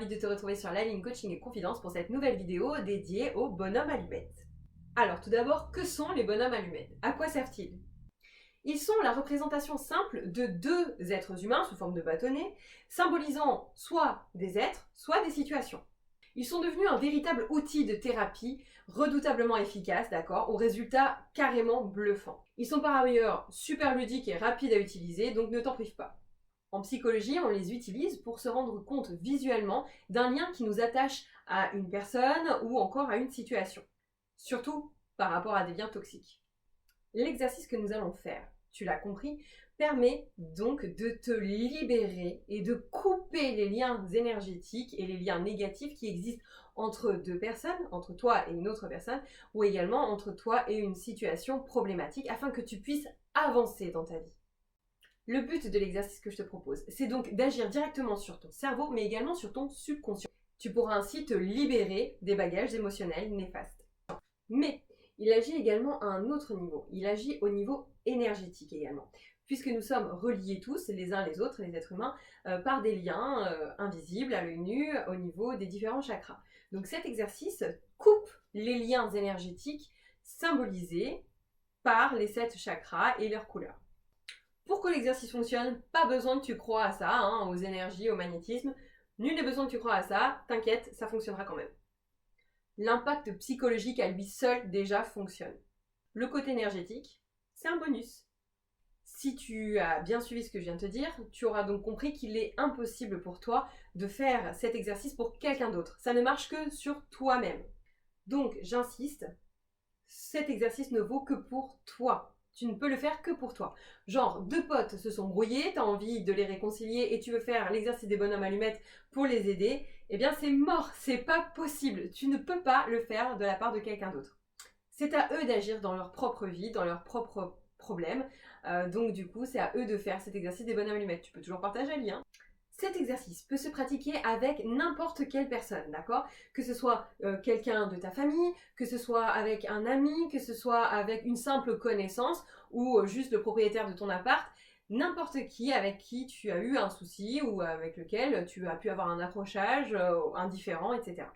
ravie de te retrouver sur la ligne Coaching et Confidence pour cette nouvelle vidéo dédiée aux bonhommes allumettes. Alors tout d'abord, que sont les bonhommes allumettes? À quoi servent-ils? Ils sont la représentation simple de deux êtres humains sous forme de bâtonnets, symbolisant soit des êtres, soit des situations. Ils sont devenus un véritable outil de thérapie, redoutablement efficace, d'accord, aux résultats carrément bluffants. Ils sont par ailleurs super ludiques et rapides à utiliser, donc ne t'en prive pas. En psychologie, on les utilise pour se rendre compte visuellement d'un lien qui nous attache à une personne ou encore à une situation. Surtout par rapport à des liens toxiques. L'exercice que nous allons faire, tu l'as compris, permet donc de te libérer et de couper les liens énergétiques et les liens négatifs qui existent entre deux personnes, entre toi et une autre personne, ou également entre toi et une situation problématique, afin que tu puisses avancer dans ta vie. Le but de l'exercice que je te propose, c'est donc d'agir directement sur ton cerveau, mais également sur ton subconscient. Tu pourras ainsi te libérer des bagages émotionnels néfastes. Mais il agit également à un autre niveau. Il agit au niveau énergétique également. Puisque nous sommes reliés tous, les uns les autres, les êtres humains, par des liens invisibles à l'œil nu au niveau des différents chakras. Donc cet exercice coupe les liens énergétiques symbolisés par les 7 chakras et leurs couleurs. Pour que l'exercice fonctionne, pas besoin que tu crois à ça, aux énergies, au magnétisme. Nul n'est besoin que tu crois à ça, t'inquiète, ça fonctionnera quand même. L'impact psychologique à lui seul déjà fonctionne. Le côté énergétique, c'est un bonus. Si tu as bien suivi ce que je viens de te dire, tu auras donc compris qu'il est impossible pour toi de faire cet exercice pour quelqu'un d'autre. Ça ne marche que sur toi-même. Donc, j'insiste, cet exercice ne vaut que pour toi. Tu ne peux le faire que pour toi. Genre, deux potes se sont brouillés, tu as envie de les réconcilier et tu veux faire l'exercice des bonhommes allumettes pour les aider, eh bien c'est mort, c'est pas possible. Tu ne peux pas le faire de la part de quelqu'un d'autre. C'est à eux d'agir dans leur propre vie, dans leurs propres problèmes. Donc du coup, c'est à eux de faire cet exercice des bonhommes allumettes. Tu peux toujours partager le lien. Cet exercice peut se pratiquer avec n'importe quelle personne, d'accord? Que ce soit quelqu'un de ta famille, que ce soit avec un ami, que ce soit avec une simple connaissance ou juste le propriétaire de ton appart, n'importe qui avec qui tu as eu un souci ou avec lequel tu as pu avoir un accrochage indifférent, etc.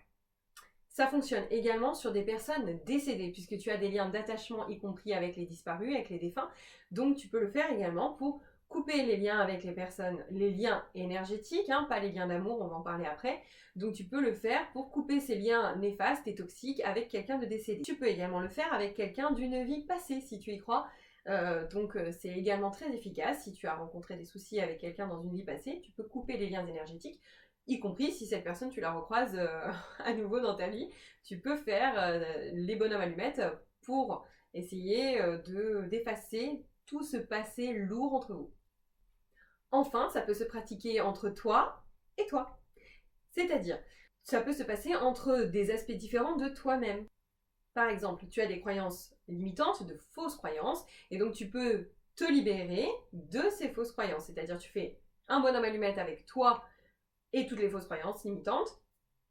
Ça fonctionne également sur des personnes décédées, puisque tu as des liens d'attachement, y compris avec les disparus, avec les défunts. Donc tu peux le faire également pour couper les liens avec les personnes, les liens énergétiques, pas les liens d'amour, on va en parler après. Donc tu peux le faire pour couper ces liens néfastes et toxiques avec quelqu'un de décédé. Tu peux également le faire avec quelqu'un d'une vie passée, si tu y crois. Donc c'est également très efficace. Si tu as rencontré des soucis avec quelqu'un dans une vie passée, tu peux couper les liens énergétiques, y compris si cette personne tu la recroises à nouveau dans ta vie. Tu peux faire les bonhommes allumettes pour essayer d'effacer tout ce passé lourd entre vous. Enfin, ça peut se pratiquer entre toi et toi. C'est-à-dire, ça peut se passer entre des aspects différents de toi-même. Par exemple, tu as des croyances limitantes, de fausses croyances, et donc tu peux te libérer de ces fausses croyances. C'est-à-dire, tu fais un bonhomme allumette avec toi et toutes les fausses croyances limitantes,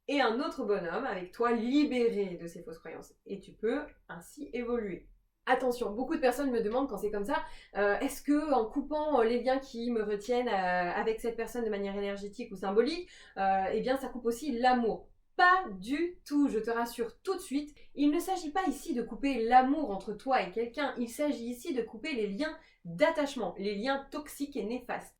et un autre bonhomme avec toi libéré de ces fausses croyances. Et tu peux ainsi évoluer. Attention, beaucoup de personnes me demandent quand c'est comme ça, est-ce que en coupant les liens qui me retiennent avec cette personne de manière énergétique ou symbolique, eh bien ça coupe aussi l'amour? Pas du tout, je te rassure tout de suite. Il ne s'agit pas ici de couper l'amour entre toi et quelqu'un, il s'agit ici de couper les liens d'attachement, les liens toxiques et néfastes.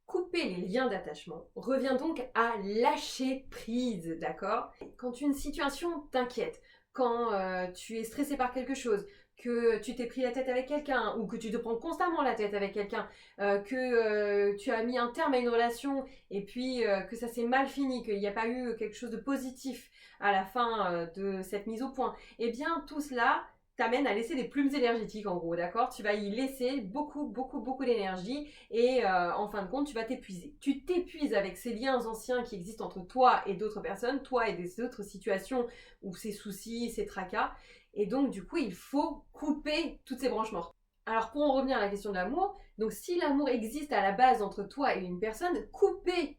Couper les liens d'attachement revient donc à lâcher prise, d'accord? Quand une situation t'inquiète, quand tu es stressé par quelque chose, que tu t'es pris la tête avec quelqu'un ou que tu te prends constamment la tête avec quelqu'un, que tu as mis un terme à une relation et puis que ça s'est mal fini, qu'il n'y a pas eu quelque chose de positif à la fin de cette mise au point, eh bien tout cela t'amène à laisser des plumes énergétiques en gros, d'accord? Tu vas y laisser beaucoup d'énergie et en fin de compte, tu vas t'épuiser. Tu t'épuises avec ces liens anciens qui existent entre toi et d'autres personnes, toi et des autres situations ou ces soucis, ces tracas. Et donc, du coup, il faut couper toutes ces branches mortes. Alors, pour en revenir à la question de l'amour, donc si l'amour existe à la base entre toi et une personne, couper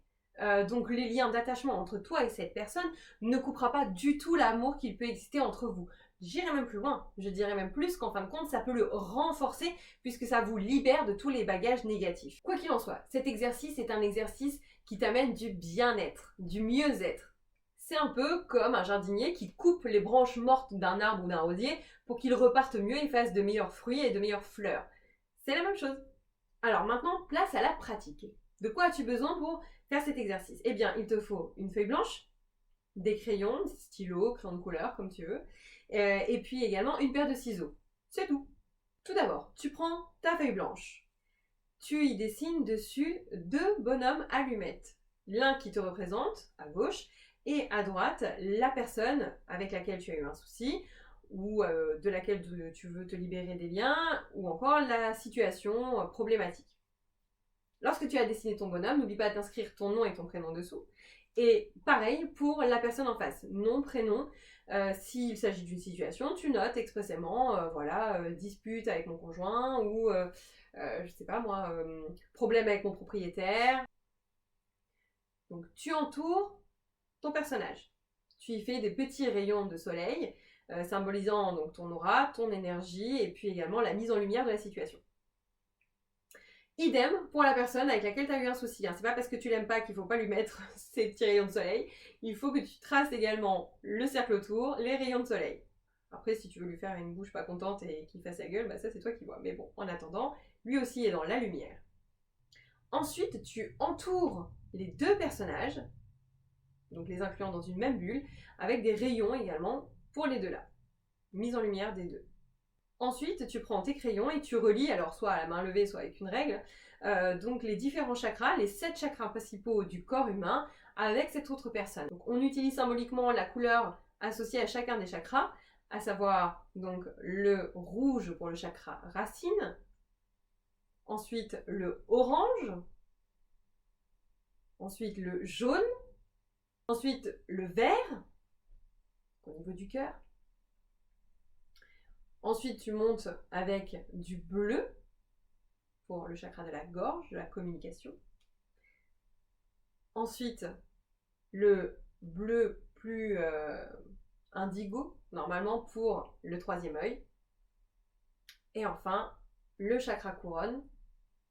donc les liens d'attachement entre toi et cette personne ne coupera pas du tout l'amour qu'il peut exister entre vous. J'irai même plus loin, je dirais même plus qu'en fin de compte, ça peut le renforcer puisque ça vous libère de tous les bagages négatifs. Quoi qu'il en soit, cet exercice est un exercice qui t'amène du bien-être, du mieux-être. C'est un peu comme un jardinier qui coupe les branches mortes d'un arbre ou d'un rosier pour qu'il reparte mieux et fasse de meilleurs fruits et de meilleures fleurs. C'est la même chose. Alors maintenant, place à la pratique. De quoi as-tu besoin pour faire cet exercice? Eh bien, il te faut une feuille blanche, des crayons, des stylos, crayons de couleur, comme tu veux, et puis également une paire de ciseaux. C'est tout. Tout d'abord, tu prends ta feuille blanche. Tu y dessines dessus 2 bonhommes allumettes. L'un qui te représente, à gauche, et à droite, la personne avec laquelle tu as eu un souci, ou de laquelle tu veux te libérer des liens, ou encore la situation problématique. Lorsque tu as dessiné ton bonhomme, n'oublie pas d'inscrire ton nom et ton prénom dessous. Et pareil pour la personne en face, nom, prénom. S'il s'agit d'une situation, tu notes expressément, dispute avec mon conjoint ou, je sais pas moi, problème avec mon propriétaire. Donc tu entoures ton personnage. Tu y fais des petits rayons de soleil, symbolisant donc ton aura, ton énergie et puis également la mise en lumière de la situation. Idem pour la personne avec laquelle tu as eu un souci. C'est pas parce que tu l'aimes pas qu'il faut pas lui mettre ces petits rayons de soleil. Il faut que tu traces également le cercle autour, les rayons de soleil. Après, si tu veux lui faire une bouche pas contente et qu'il fasse sa gueule, ça c'est toi qui vois. Mais bon, en attendant, lui aussi est dans la lumière. Ensuite, tu entoures les 2 personnages, donc les incluant dans une même bulle, avec des rayons également pour les 2 là. Mise en lumière des 2. Ensuite, tu prends tes crayons et tu relis, alors soit à la main levée, soit avec une règle, donc les différents chakras, les 7 chakras principaux du corps humain avec cette autre personne. Donc on utilise symboliquement la couleur associée à chacun des chakras, à savoir donc le rouge pour le chakra racine, ensuite le orange, ensuite le jaune, ensuite le vert au niveau du cœur. Ensuite, tu montes avec du bleu pour le chakra de la gorge, de la communication. Ensuite, le bleu plus indigo, normalement pour le 3e œil. Et enfin, le chakra couronne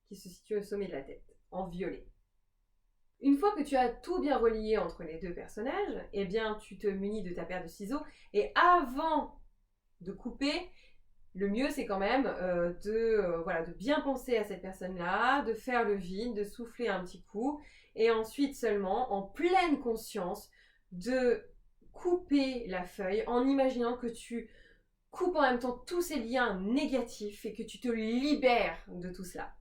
qui se situe au sommet de la tête, en violet. Une fois que tu as tout bien relié entre les 2 personnages, eh bien, tu te munis de ta paire de ciseaux et avant de couper, le mieux c'est quand même de bien penser à cette personne-là, de faire le vide, de souffler un petit coup et ensuite seulement en pleine conscience de couper la feuille en imaginant que tu coupes en même temps tous ces liens négatifs et que tu te libères de tout cela.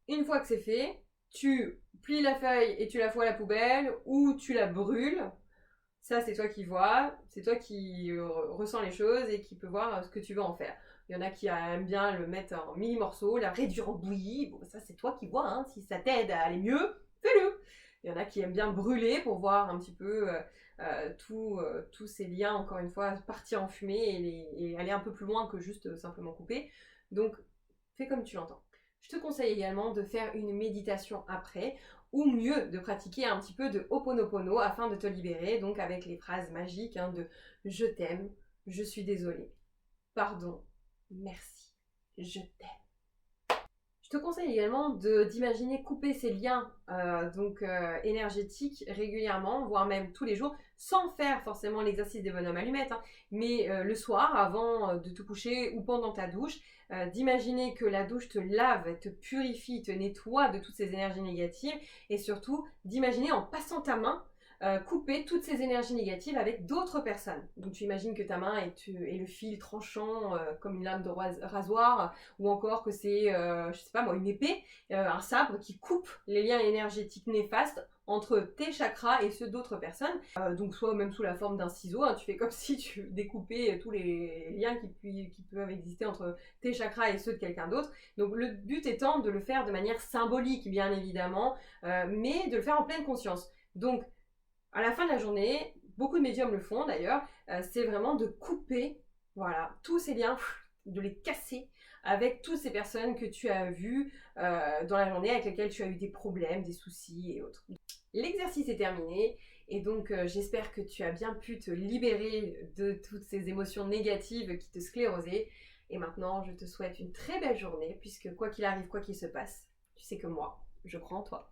Une fois que c'est fait, tu plies la feuille et tu la fous à la poubelle ou tu la brûles. Ça, c'est toi qui vois, c'est toi qui ressens les choses et qui peux voir ce que tu veux en faire. Il y en a qui aiment bien le mettre en mini-morceaux, la réduire en bouillie. Bon, ça, c'est toi qui vois. Si ça t'aide à aller mieux, fais-le. Il y en a qui aiment bien brûler pour voir un petit peu tous ces liens, encore une fois, partir en fumée et aller un peu plus loin que juste simplement couper. Donc, fais comme tu l'entends. Je te conseille également de faire une méditation après, ou mieux de pratiquer un petit peu de Ho'oponopono afin de te libérer, donc avec les phrases magiques de « je t'aime »,« je suis désolée »,« pardon »,« merci »,« je t'aime ». Je te conseille également d'imaginer couper ces liens énergétiques régulièrement, voire même tous les jours, sans faire forcément l'exercice des bonhommes allumettes, mais le soir, avant de te coucher ou pendant ta douche, d'imaginer que la douche te lave, te purifie, te nettoie de toutes ces énergies négatives et surtout d'imaginer en passant ta main couper toutes ces énergies négatives avec d'autres personnes. Donc tu imagines que ta main est le fil tranchant comme une lame de rasoir ou encore que c'est, je sais pas moi, une épée, un sabre qui coupe les liens énergétiques néfastes entre tes chakras et ceux d'autres personnes. Donc soit même sous la forme d'un ciseau, tu fais comme si tu découpais tous les liens qui peuvent exister entre tes chakras et ceux de quelqu'un d'autre. Donc le but étant de le faire de manière symbolique bien évidemment, mais de le faire en pleine conscience. Donc à la fin de la journée, beaucoup de médiums le font d'ailleurs, c'est vraiment de couper tous ces liens, de les casser avec toutes ces personnes que tu as vues dans la journée, avec lesquelles tu as eu des problèmes, des soucis et autres. L'exercice est terminé et donc j'espère que tu as bien pu te libérer de toutes ces émotions négatives qui te sclérosaient. Et maintenant, je te souhaite une très belle journée puisque quoi qu'il arrive, quoi qu'il se passe, tu sais que moi, je crois en toi.